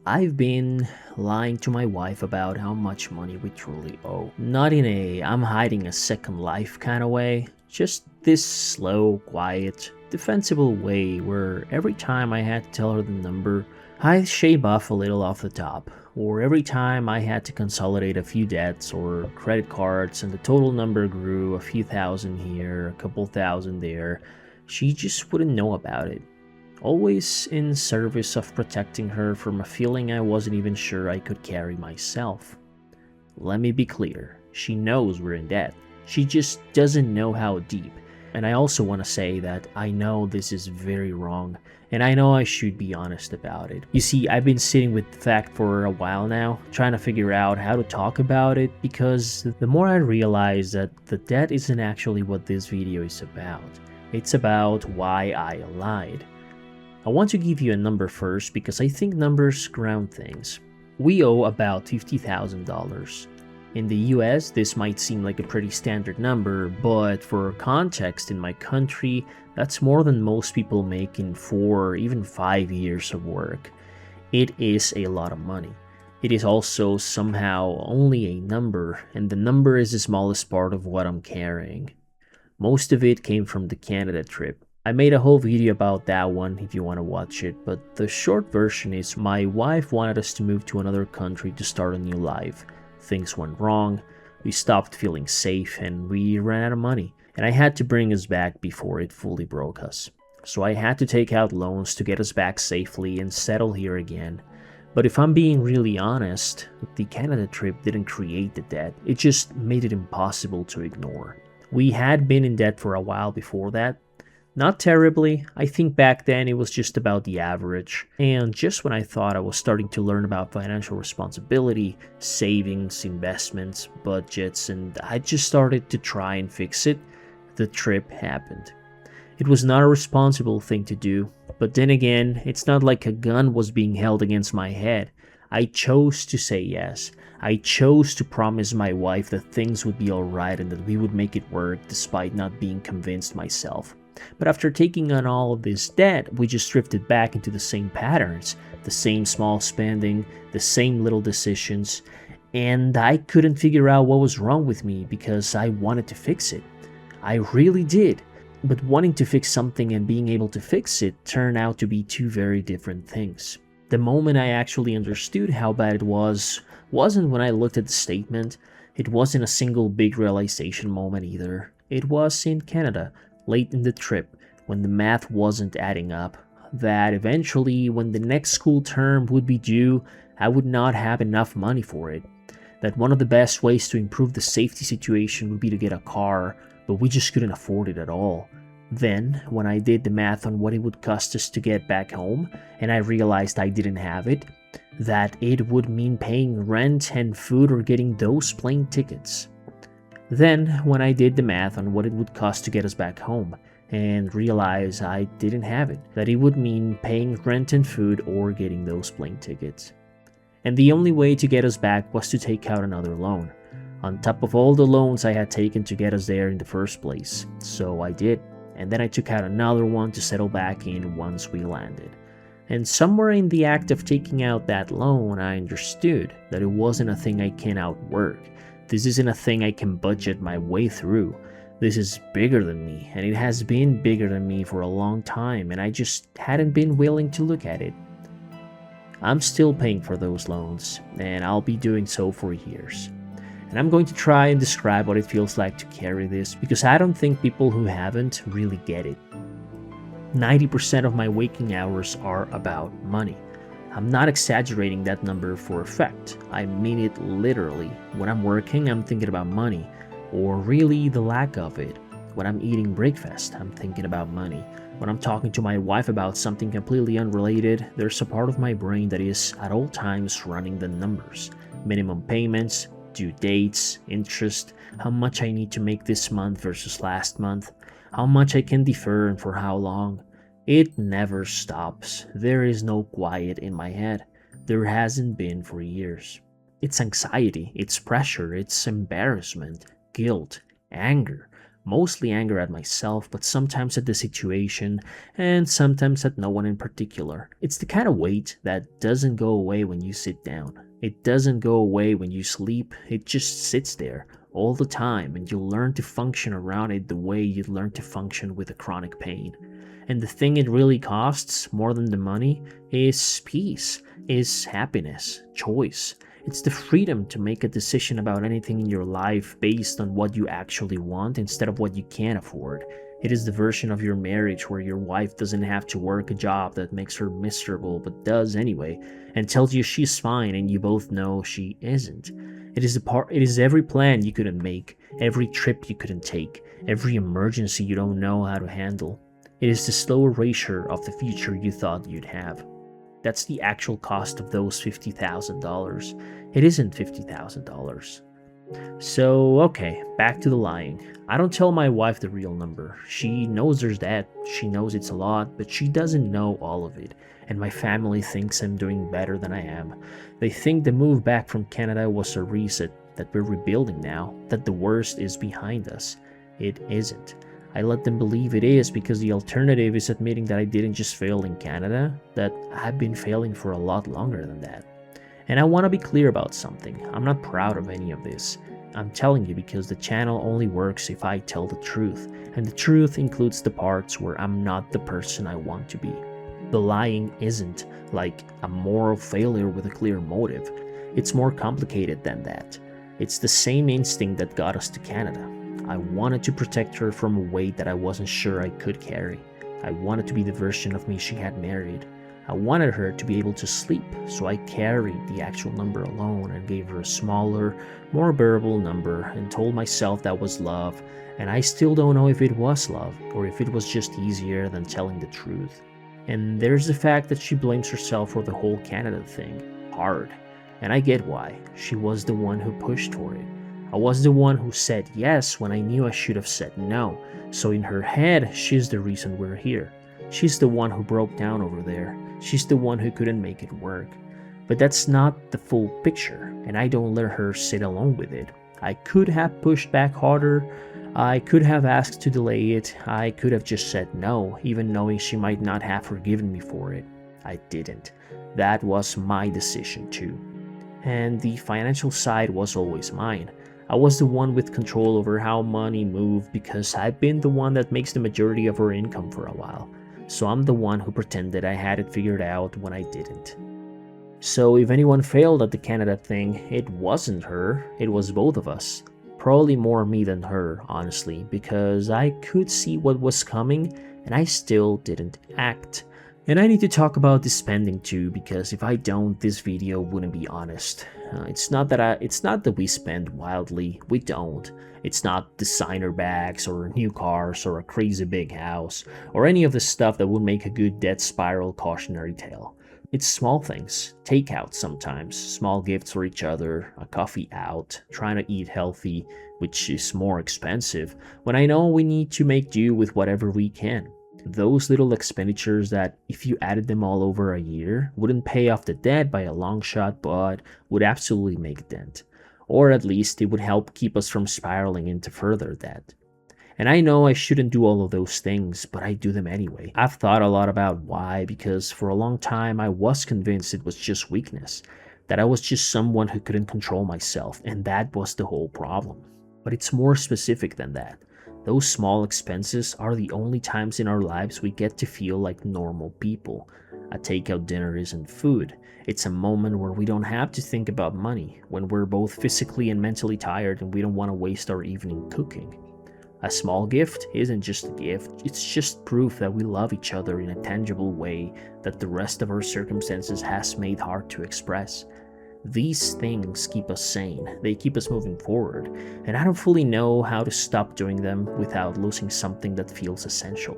I've been lying to my wife about how much money we truly owe. Not in a I'm hiding a second life kind of way, just this slow, quiet, defensible way where every time I had to tell her the number, I shave off a little off the top. Or every time I had to consolidate a few debts or credit cards and the total number grew a few thousand here, a couple thousand there, she just wouldn't know about it, always in service of protecting her from a feeling I wasn't even sure I could carry myself. Let me be clear, she knows we're in debt. She just doesn't know how deep. And I also want to say that I know this is very wrong, and I know I should be honest about it. You see, I've been sitting with the fact for a while now, trying to figure out how to talk about it, because the more I realize that the debt isn't actually what this video is about. It's about why I lied. I want to give you a number first because I think numbers ground things. We owe about $50,000. In the US, this might seem like a pretty standard number, but for context, in my country, that's more than most people make in 4 or even 5 years of work. It is a lot of money. It is also somehow only a number, and the number is the smallest part of what I'm carrying. Most of it came from the Canada trip. I made a whole video about that one if you want to watch it, but the short version is my wife wanted us to move to another country to start a new life. Things went wrong, we stopped feeling safe, and we ran out of money. And I had to bring us back before it fully broke us. So I had to take out loans to get us back safely and settle here again. But if I'm being really honest, the Canada trip didn't create the debt, it just made it impossible to ignore. We had been in debt for a while before that. Not terribly, I think back then it was just about the average, and just when I thought I was starting to learn about financial responsibility, savings, investments, budgets, and I just started to try and fix it, the trip happened. It was not a responsible thing to do, but then again, it's not like a gun was being held against my head. I chose to say yes. I chose to promise my wife that things would be alright and that we would make it work despite not being convinced myself. But after taking on all of this debt, we just drifted back into the same patterns, the same small spending, the same little decisions, and I couldn't figure out what was wrong with me because I wanted to fix it. I really did. But wanting to fix something and being able to fix it turned out to be two very different things. The moment I actually understood how bad it wasn't when I looked at the statement. It wasn't a single big realization moment either. It was in Canada, late in the trip, when the math wasn't adding up, that eventually, when the next school term would be due, I would not have enough money for it. That one of the best ways to improve the safety situation would be to get a car, but we just couldn't afford it at all. Then, when I did the math on what it would cost us to get back home, and I realized I didn't have it, that it would mean paying rent and food or getting those plane tickets. Then, when I did the math on what it would cost to get us back home, and realized I didn't have it, that it would mean paying rent and food or getting those plane tickets. And the only way to get us back was to take out another loan, on top of all the loans I had taken to get us there in the first place. So I did, and then I took out another one to settle back in once we landed. And somewhere in the act of taking out that loan, I understood that it wasn't a thing I can outwork. This isn't a thing I can budget my way through. This is bigger than me, and it has been bigger than me for a long time, and I just hadn't been willing to look at it. I'm still paying for those loans, and I'll be doing so for years. And I'm going to try and describe what it feels like to carry this, because I don't think people who haven't really get it. 90% of my waking hours are about money. I'm not exaggerating that number for effect. I mean it literally. When I'm working, I'm thinking about money, or really the lack of it. When I'm eating breakfast, I'm thinking about money. When I'm talking to my wife about something completely unrelated, there's a part of my brain that is at all times running the numbers. Minimum payments, due dates, interest, how much I need to make this month versus last month, how much I can defer and for how long. It never stops. There is no quiet in my head. There hasn't been for years. It's anxiety, it's pressure, it's embarrassment, guilt, anger, Mostly anger at myself, but sometimes at the situation, and sometimes at no one in particular. It's the kind of weight that doesn't go away when you sit down. It doesn't go away when you sleep, it just sits there all the time, and you learn to function around it the way you learn to function with a chronic pain. And the thing it really costs, more than the money, is peace, is happiness, choice. It's the freedom to make a decision about anything in your life based on what you actually want instead of what you can't afford. It is the version of your marriage where your wife doesn't have to work a job that makes her miserable but does anyway, and tells you she's fine and you both know she isn't. It is every plan you couldn't make, every trip you couldn't take, every emergency you don't know how to handle. It is the slow erasure of the future you thought you'd have. That's the actual cost of those $50,000. It isn't $50,000. So, okay, back to the lying. I don't tell my wife the real number. She knows there's that. She knows it's a lot, but she doesn't know all of it. And my family thinks I'm doing better than I am. They think the move back from Canada was a reset, that we're rebuilding now, that the worst is behind us. It isn't. I let them believe it is because the alternative is admitting that I didn't just fail in Canada, that I've been failing for a lot longer than that. And I want to be clear about something. I'm not proud of any of this. I'm telling you because the channel only works if I tell the truth, and the truth includes the parts where I'm not the person I want to be. The lying isn't like a moral failure with a clear motive. It's more complicated than that. It's the same instinct that got us to Canada. I wanted to protect her from a weight that I wasn't sure I could carry. I wanted to be the version of me she had married. I wanted her to be able to sleep, so I carried the actual number alone and gave her a smaller, more bearable number and told myself that was love, and I still don't know if it was love or if it was just easier than telling the truth. And there's the fact that she blames herself for the whole Canada thing. Hard. And I get why. She was the one who pushed for it. I was the one who said yes when I knew I should have said no, so in her head, she's the reason we're here. She's the one who broke down over there. She's the one who couldn't make it work. But that's not the full picture, and I don't let her sit alone with it. I could have pushed back harder. I could have asked to delay it. I could have just said no, even knowing she might not have forgiven me for it. I didn't. That was my decision too. And the financial side was always mine. I was the one with control over how money moved because I've been the one that makes the majority of her income for a while. So I'm the one who pretended I had it figured out when I didn't. So if anyone failed at the Canada thing, it wasn't her, it was both of us. Probably more me than her, honestly, because I could see what was coming and I still didn't act. And I need to talk about the spending too, because if I don't, this video wouldn't be honest. It's not that we spend wildly, we don't. It's not designer bags or new cars or a crazy big house or any of the stuff that would make a good death spiral cautionary tale. It's small things, takeout sometimes, small gifts for each other, a coffee out, trying to eat healthy, which is more expensive, when I know we need to make do with whatever we can. Those little expenditures that, if you added them all over a year, wouldn't pay off the debt by a long shot, but would absolutely make a dent. Or at least it would help keep us from spiraling into further debt. And I know I shouldn't do all of those things, but I do them anyway. I've thought a lot about why, because for a long time I was convinced it was just weakness, that I was just someone who couldn't control myself, and that was the whole problem. But it's more specific than that. Those small expenses are the only times in our lives we get to feel like normal people. A takeout dinner isn't food. It's a moment where we don't have to think about money, when we're both physically and mentally tired and we don't want to waste our evening cooking. A small gift isn't just a gift, it's just proof that we love each other in a tangible way that the rest of our circumstances has made hard to express. These things keep us sane, they keep us moving forward, and I don't fully know how to stop doing them without losing something that feels essential.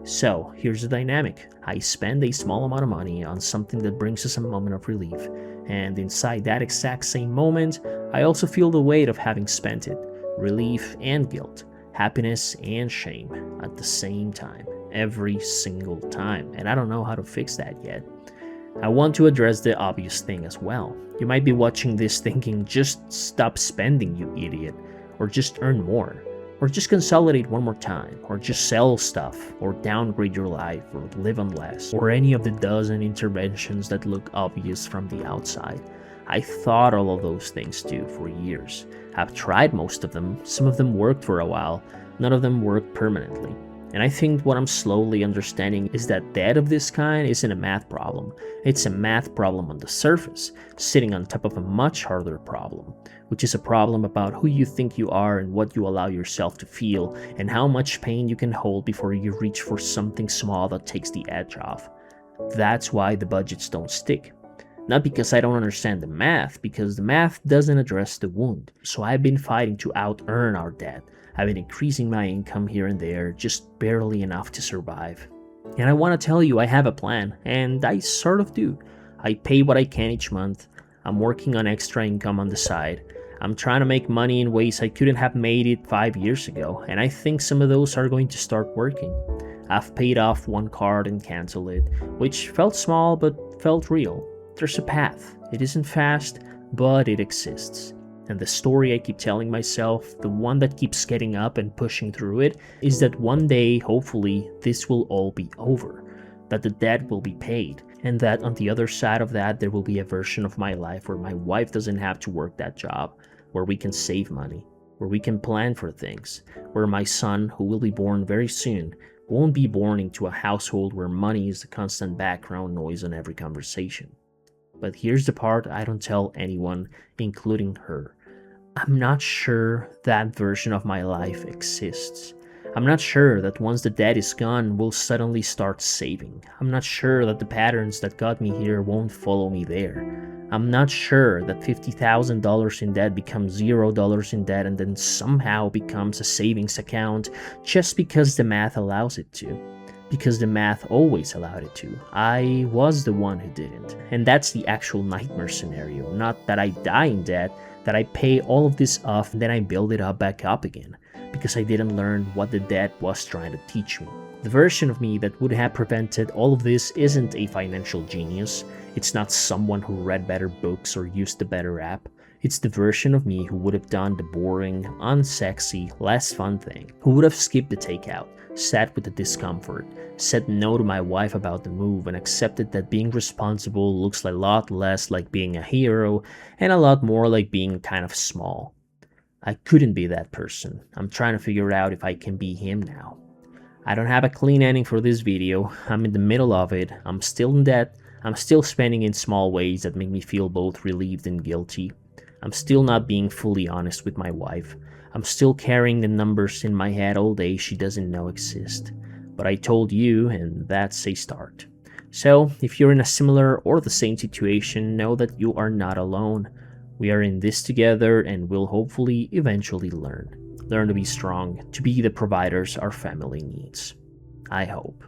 So, here's the dynamic. I spend a small amount of money on something that brings us a moment of relief, and inside that exact same moment, I also feel the weight of having spent it, relief and guilt, happiness and shame at the same time, every single time, and I don't know how to fix that yet. I want to address the obvious thing as well. You might be watching this thinking, just stop spending, you idiot, or just earn more. or just consolidate one more time, or just sell stuff, or downgrade your life, or live on less, or any of the dozen interventions that look obvious from the outside. I thought all of those things too for years. I've tried most of them, some of them worked for a while, none of them worked permanently. And I think what I'm slowly understanding is that debt of this kind isn't a math problem. It's a math problem on the surface, sitting on top of a much harder problem, which is a problem about who you think you are and what you allow yourself to feel, and how much pain you can hold before you reach for something small that takes the edge off. That's why the budgets don't stick. Not because I don't understand the math, because the math doesn't address the wound. So I've been fighting to out-earn our debt. I've been increasing my income here and there, just barely enough to survive. And I want to tell you I have a plan, and I sort of do. I pay what I can each month. I'm working on extra income on the side. I'm trying to make money in ways I couldn't have made it 5 years ago, and I think some of those are going to start working. I've paid off one card and canceled it, which felt small but felt real. There's a path. It isn't fast, but it exists. And the story I keep telling myself, the one that keeps getting up and pushing through it, is that one day, hopefully, this will all be over. That the debt will be paid. And that on the other side of that, there will be a version of my life where my wife doesn't have to work that job, where we can save money, where we can plan for things, where my son, who will be born very soon, won't be born into a household where money is the constant background noise on every conversation. But here's the part I don't tell anyone, including her. I'm not sure that version of my life exists. I'm not sure that once the debt is gone, we'll suddenly start saving. I'm not sure that the patterns that got me here won't follow me there. I'm not sure that $50,000 in debt becomes $0 in debt and then somehow becomes a savings account just because the math allows it to. Because the math always allowed it to. I was the one who didn't. And that's the actual nightmare scenario. Not that I die in debt, that I pay all of this off and then I build it up back up again. Because I didn't learn what the debt was trying to teach me. The version of me that would have prevented all of this isn't a financial genius. It's not someone who read better books or used a better app. It's the version of me who would have done the boring, unsexy, less fun thing. Who would have skipped the takeout, sat with the discomfort, said no to my wife about the move, and accepted that being responsible looks a lot less like being a hero and a lot more like being kind of small. I couldn't be that person. I'm trying to figure out if I can be him now. I don't have a clean ending for this video. I'm in the middle of it. I'm still in debt. I'm still spending in small ways that make me feel both relieved and guilty. I'm still not being fully honest with my wife. I'm still carrying the numbers in my head all day she doesn't know exist. But I told you, and that's a start. So, if you're in a similar or the same situation, know that you are not alone. We are in this together and will hopefully eventually learn. Learn to be strong, to be the providers our family needs. I hope.